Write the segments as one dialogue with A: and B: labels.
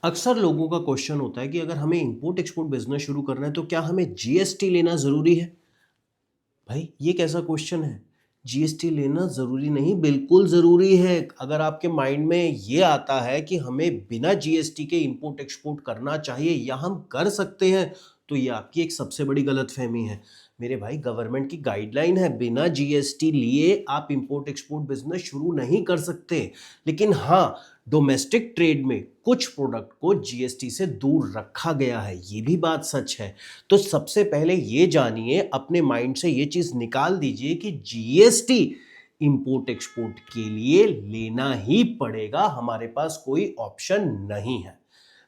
A: अक्सर लोगों का क्वेश्चन होता है कि अगर हमें इंपोर्ट एक्सपोर्ट बिजनेस शुरू करना है तो क्या हमें जीएसटी लेना ज़रूरी है। भाई ये कैसा क्वेश्चन है। जीएसटी लेना ज़रूरी नहीं, बिल्कुल ज़रूरी है। अगर आपके माइंड में ये आता है कि हमें बिना जीएसटी के इंपोर्ट एक्सपोर्ट करना चाहिए या हम कर सकते हैं, तो ये आपकी एक सबसे बड़ी गलतफहमी है। मेरे भाई, गवर्नमेंट की गाइडलाइन है, बिना जीएसटी लिए आप इंपोर्ट एक्सपोर्ट बिजनेस शुरू नहीं कर सकते। लेकिन हाँ, डोमेस्टिक ट्रेड में कुछ प्रोडक्ट को जीएसटी से दूर रखा गया है, ये भी बात सच है। तो सबसे पहले ये जानिए, अपने माइंड से ये चीज निकाल दीजिए कि जीएसटी इंपोर्ट एक्सपोर्ट के लिए लेना ही पड़ेगा, हमारे पास कोई ऑप्शन नहीं है।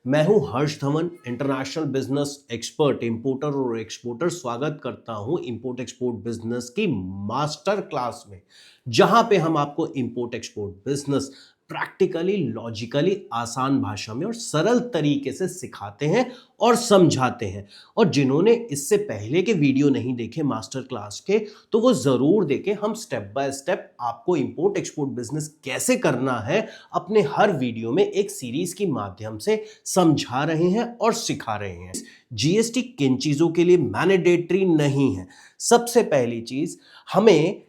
A: मैं हूं Harsh Dhawan, international business expert, importer और एक्सपोर्टर। स्वागत करता हूं इंपोर्ट एक्सपोर्ट बिजनेस की मास्टर क्लास में, जहां पे हम आपको import export business practically, logically, आसान भाषा में और सरल तरीके से सिखाते हैं और समझाते हैं। और जिन्होंने इससे पहले के वीडियो नहीं देखे मास्टर क्लास के, तो वो जरूर देखें। हम स्टेप बाय स्टेप आपको इंपोर्ट एक्सपोर्ट बिजनेस कैसे करना है अपने हर वीडियो में एक सीरीज के माध्यम से समझा रहे हैं और सिखा रहे हैं। जीएसटी किन चीजों के लिए मैंडेटरी नहीं है। सबसे पहली चीज, हमें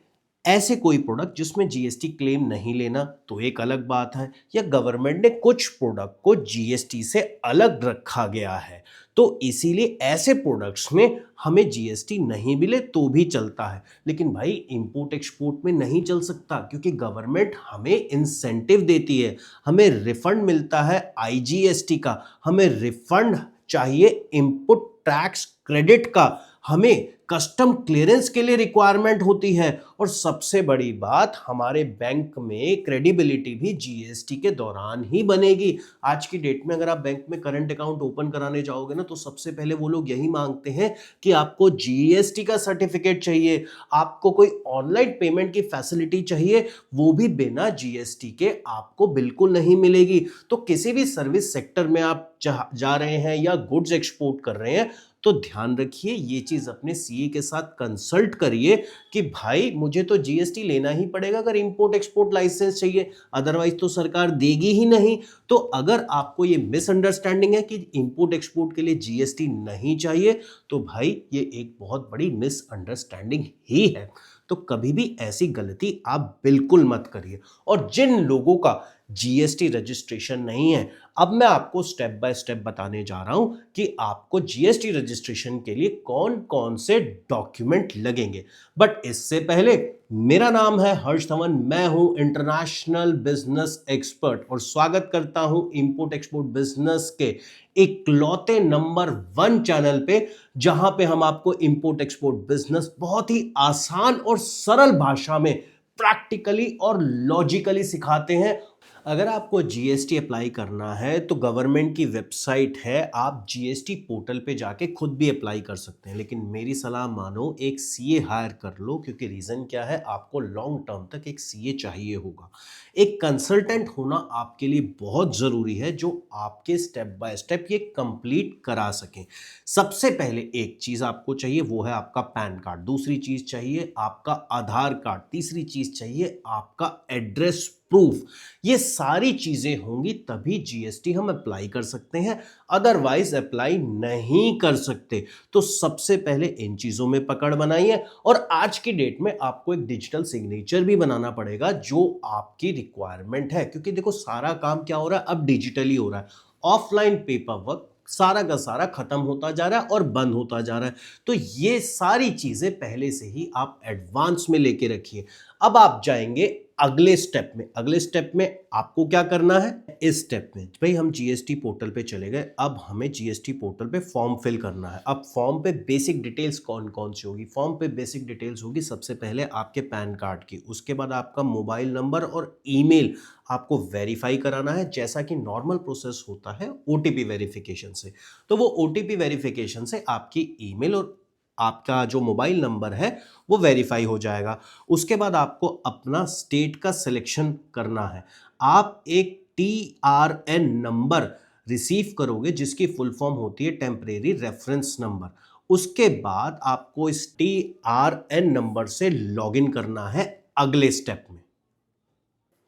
A: ऐसे कोई प्रोडक्ट जिसमें जीएसटी क्लेम नहीं लेना, तो एक अलग बात है। या गवर्नमेंट ने कुछ प्रोडक्ट को जीएसटी से अलग रखा गया है, तो इसीलिए ऐसे प्रोडक्ट्स में हमें जीएसटी नहीं मिले तो भी चलता है। लेकिन भाई, इंपोर्ट एक्सपोर्ट में नहीं चल सकता, क्योंकि गवर्नमेंट हमें इंसेंटिव देती है, हमें रिफंड मिलता है आईजीएसटी का, हमें रिफंड चाहिए इनपुट टैक्स क्रेडिट का, हमें कस्टम क्लियरेंस के लिए रिक्वायरमेंट होती है। और सबसे बड़ी बात, हमारे बैंक में क्रेडिबिलिटी भी जीएसटी के दौरान ही बनेगी। आज की डेट में अगर आप बैंक में करंट अकाउंट ओपन कराने जाओगे ना, तो सबसे पहले वो लोग यही मांगते हैं कि आपको जीएसटी का सर्टिफिकेट चाहिए, आपको कोई ऑनलाइन पेमेंट की फैसिलिटी चाहिए, वो भी बिना जीएसटी के आपको बिल्कुल नहीं मिलेगी। तो किसी भी सर्विस सेक्टर में आप जा रहे हैं या गुड्स एक्सपोर्ट कर रहे हैं, तो ध्यान रखिए, ये चीज अपने सीए के साथ कंसल्ट करिए कि भाई मुझे तो जीएसटी लेना ही पड़ेगा अगर इंपोर्ट एक्सपोर्ट लाइसेंस चाहिए, अदरवाइज तो सरकार देगी ही नहीं। तो अगर आपको ये मिसअंडरस्टैंडिंग है कि इंपोर्ट एक्सपोर्ट के लिए जीएसटी नहीं चाहिए, तो भाई ये एक बहुत बड़ी मिसअंडरस्टैंडिंग ही है। तो कभी भी ऐसी गलती आप बिल्कुल मत करिए। और जिन लोगों का जीएसटी रजिस्ट्रेशन नहीं है, अब मैं आपको स्टेप बाय स्टेप बताने जा रहा हूं कि आपको जीएसटी रजिस्ट्रेशन के लिए कौन कौन से डॉक्यूमेंट लगेंगे। बट इससे पहले, मेरा नाम है हर्ष धवन, मैं हूं इंटरनेशनल बिजनेस एक्सपर्ट और स्वागत करता हूं इंपोर्ट एक्सपोर्ट बिजनेस के इकलौते नंबर 1 चैनल पे, जहां पे हम आपको इंपोर्ट एक्सपोर्ट बिजनेस बहुत ही आसान और सरल भाषा में प्रैक्टिकली और लॉजिकली सिखाते हैं। अगर आपको जीएसटी अप्लाई करना है तो गवर्नमेंट की वेबसाइट है, आप जीएसटी पोर्टल पे जाके खुद भी अप्लाई कर सकते हैं। लेकिन मेरी सलाह मानो, एक सीए हायर कर लो, क्योंकि रीज़न क्या है, आपको लॉन्ग टर्म तक एक सीए चाहिए होगा। एक कंसल्टेंट होना आपके लिए बहुत ज़रूरी है, जो आपके स्टेप बाय स्टेप ये कंप्लीट करा सकें। सबसे पहले एक चीज़ आपको चाहिए, वो है आपका पैन कार्ड। दूसरी चीज़ चाहिए आपका आधार कार्ड। तीसरी चीज़ चाहिए आपका एड्रेस प्रूफ। ये सारी चीजें होंगी तभी जीएसटी हम अप्लाई कर सकते हैं, अदरवाइज अप्लाई नहीं कर सकते। तो सबसे पहले इन चीजों में पकड़ बनाइए। और आज की डेट में आपको एक डिजिटल सिग्नेचर भी बनाना पड़ेगा, जो आपकी रिक्वायरमेंट है, क्योंकि देखो सारा काम क्या हो रहा है, अब डिजिटली हो रहा है। ऑफलाइन पेपर वर्क सारा का सारा खत्म होता जा रहा है और बंद होता जा रहा है। तो ये सारी चीजें पहले से ही आप एडवांस में लेके रखिए। अब आप जाएंगे अगले स्टेप में। अगले स्टेप में आपको क्या करना है, इस स्टेप में भाई हम जीएसटी पोर्टल पे चले गए। अब हमें जीएसटी पोर्टल पे फॉर्म फिल करना है। अब फॉर्म पे बेसिक डिटेल्स कौन कौन सी होगी, फॉर्म पे बेसिक डिटेल्स होगी सबसे पहले आपके पैन कार्ड की, उसके बाद आपका मोबाइल नंबर और ईमेल आपको वेरीफाई कराना है, जैसा कि नॉर्मल प्रोसेस होता है ओटीपी वेरिफिकेशन से। तो वो ओटीपी वेरिफिकेशन से आपकी ईमेल और आपका जो मोबाइल नंबर है वो वेरीफाई हो जाएगा। उसके बाद आपको अपना स्टेट का सिलेक्शन करना है। आप एक टीआरएन नंबर रिसीव करोगे, जिसकी फुल फॉर्म होती है टेम्परेरी रेफरेंस नंबर। उसके बाद आपको इस टीआरएन नंबर से लॉगिन करना है अगले स्टेप में।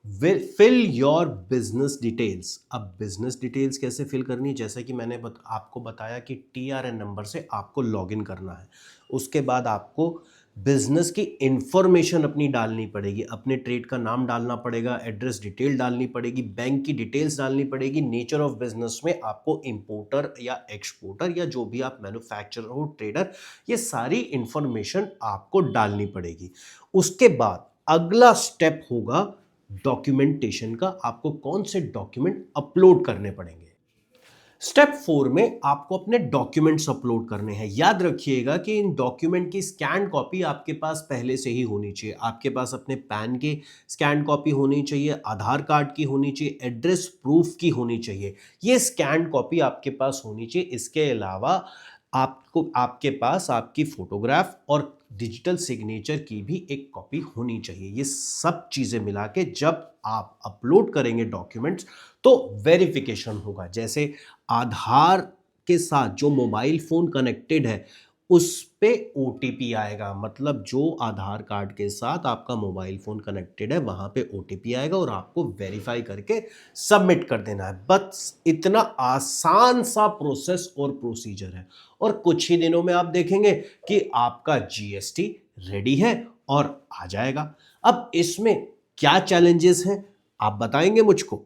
A: Fill your business details. अब बिजनेस डिटेल्स कैसे फिल करनी है, जैसे कि मैंने आपको बताया कि TRN नंबर से आपको लॉगिन करना है। उसके बाद आपको बिजनेस की इंफॉर्मेशन अपनी डालनी पड़ेगी, अपने ट्रेड का नाम डालना पड़ेगा, एड्रेस डिटेल डालनी पड़ेगी, बैंक की डिटेल्स डालनी पड़ेगी, नेचर ऑफ बिजनेस में आपको इंपोर्टर या एक्सपोर्टर या जो भी आप मैन्युफैक्चरर हो, ट्रेडर, ये सारी इंफॉर्मेशन आपको डालनी पड़ेगी। उसके बाद अगला स्टेप होगा डॉक्यूमेंटेशन का। आपको कौन से डॉक्यूमेंट अपलोड करने पड़ेंगे। स्टेप 4 में आपको अपने डॉक्यूमेंट्स अपलोड करने हैं। याद रखिएगा कि इन डॉक्यूमेंट की स्कैन कॉपी आपके पास पहले से ही होनी चाहिए। आपके पास अपने पैन की स्कैन कॉपी होनी चाहिए, आधार कार्ड की होनी चाहिए, एड्रेस प्रूफ की होनी चाहिए। ये स्कैन कॉपी आपके पास होनी चाहिए। इसके अलावा आपको आपके पास आपकी फोटोग्राफ और डिजिटल सिग्नेचर की भी एक कॉपी होनी चाहिए। ये सब चीज़ें मिला के जब आप अपलोड करेंगे डॉक्यूमेंट्स तो वेरिफिकेशन होगा। जैसे आधार के साथ जो मोबाइल फ़ोन कनेक्टेड है उस पे OTP आएगा, मतलब जो आधार कार्ड के साथ आपका मोबाइल फ़ोन कनेक्टेड है वहाँ पे OTP आएगा और आपको वेरीफाई करके सबमिट कर देना है। बस इतना आसान सा प्रोसेस और प्रोसीजर है और कुछ ही दिनों में आप देखेंगे कि आपका GST रेडी है और आ जाएगा। अब इसमें क्या चैलेंजेस हैं आप बताएंगे मुझको।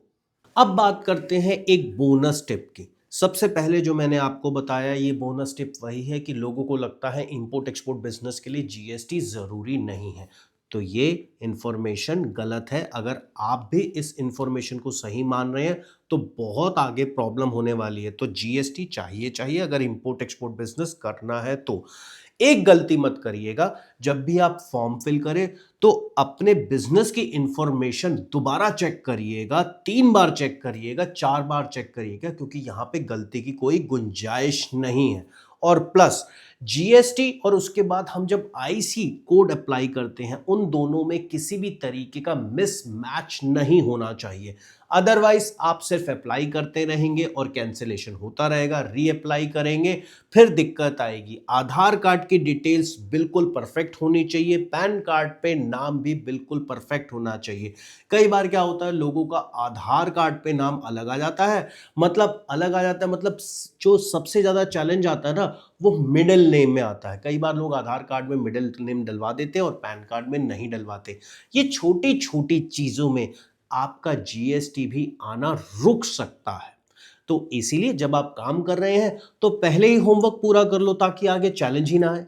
A: अब बात करते हैं एक बोनस टिप की। सबसे पहले जो मैंने आपको बताया ये बोनस टिप वही है कि लोगों को लगता है इंपोर्ट एक्सपोर्ट बिजनेस के लिए GST ज़रूरी नहीं है। तो ये इन्फॉर्मेशन गलत है। अगर आप भी इस इन्फॉर्मेशन को सही मान रहे हैं तो बहुत आगे प्रॉब्लम होने वाली है। तो GST चाहिए अगर इंपोर्ट एक्सपोर्ट बिजनेस करना है तो। एक गलती मत करिएगा, जब भी आप फॉर्म फिल करें तो अपने बिजनेस की इंफॉर्मेशन दोबारा चेक करिएगा, 3 बार चेक करिएगा, 4 बार चेक करिएगा, क्योंकि यहां पे गलती की कोई गुंजाइश नहीं है। और प्लस GST और उसके बाद हम जब IC कोड अप्लाई करते हैं उन दोनों में किसी भी तरीके का मिसमैच नहीं होना चाहिए। अदरवाइज आप सिर्फ अप्लाई करते रहेंगे और कैंसिलेशन होता रहेगा, रीअप्लाई करेंगे फिर दिक्कत आएगी। आधार कार्ड की डिटेल्स बिल्कुल परफेक्ट होनी चाहिए, पैन कार्ड पे नाम भी बिल्कुल परफेक्ट होना चाहिए। कई बार क्या होता है लोगों का आधार कार्ड पे नाम अलग आ जाता है, मतलब जो सबसे ज्यादा चैलेंज आता है ना वो मिडिल नेम में आता है। कई बार लोग आधार कार्ड में मिडिल नेम डलवा देते हैं और पैन कार्ड में नहीं डलवाते। ये छोटी छोटी चीजों में आपका GST भी आना रुक सकता है। तो इसीलिए जब आप काम कर रहे हैं तो पहले ही होमवर्क पूरा कर लो ताकि आगे चैलेंज ही ना आए।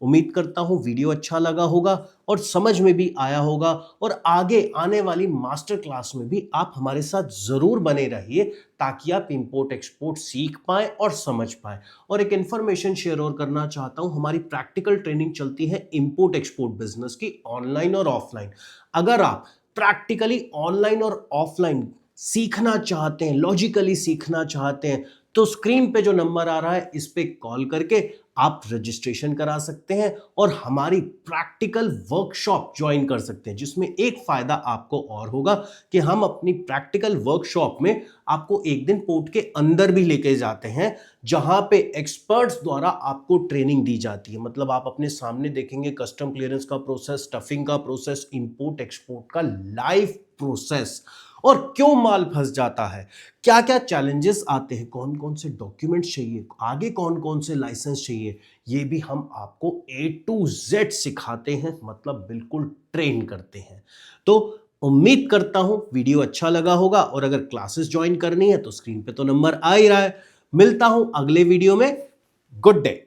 A: उम्मीद करता हूं वीडियो अच्छा लगा होगा और समझ में भी आया होगा और आगे आने वाली मास्टर क्लास में भी आप हमारे साथ जरूर बने रहिए ताकि आप इंपोर्ट एक्सपोर्ट सीख पाएं और समझ पाएं। और एक इंफॉर्मेशन शेयर और करना चाहता हूं, हमारी प्रैक्टिकल ट्रेनिंग चलती है इंपोर्ट एक्सपोर्ट बिजनेस की, ऑनलाइन और ऑफलाइन। अगर आप प्रैक्टिकली ऑनलाइन और ऑफलाइन सीखना चाहते हैं, लॉजिकली सीखना चाहते हैं, तो स्क्रीन पे जो नंबर आ रहा है इस पे कॉल करके आप रजिस्ट्रेशन करा सकते हैं और हमारी प्रैक्टिकल वर्कशॉप ज्वाइन कर सकते हैं। जिसमें एक फायदा आपको और होगा कि हम अपनी प्रैक्टिकल वर्कशॉप में आपको एक दिन पोर्ट के अंदर भी लेके जाते हैं जहां पे एक्सपर्ट्स द्वारा आपको ट्रेनिंग दी जाती है। मतलब आप अपने सामने देखेंगे कस्टम क्लियरेंस का प्रोसेस, स्टफिंग का प्रोसेस, इंपोर्ट एक्सपोर्ट का लाइव प्रोसेस और क्यों माल फंस जाता है, क्या क्या चैलेंजेस आते हैं, कौन कौन से डॉक्यूमेंट्स चाहिए, आगे कौन कौन से लाइसेंस चाहिए, ये भी हम आपको A to Z सिखाते हैं, मतलब बिल्कुल ट्रेन करते हैं। तो उम्मीद करता हूं वीडियो अच्छा लगा होगा और अगर क्लासेस ज्वाइन करनी है तो स्क्रीन पे तो नंबर आ ही रहा है। मिलता हूं अगले वीडियो में। Good day.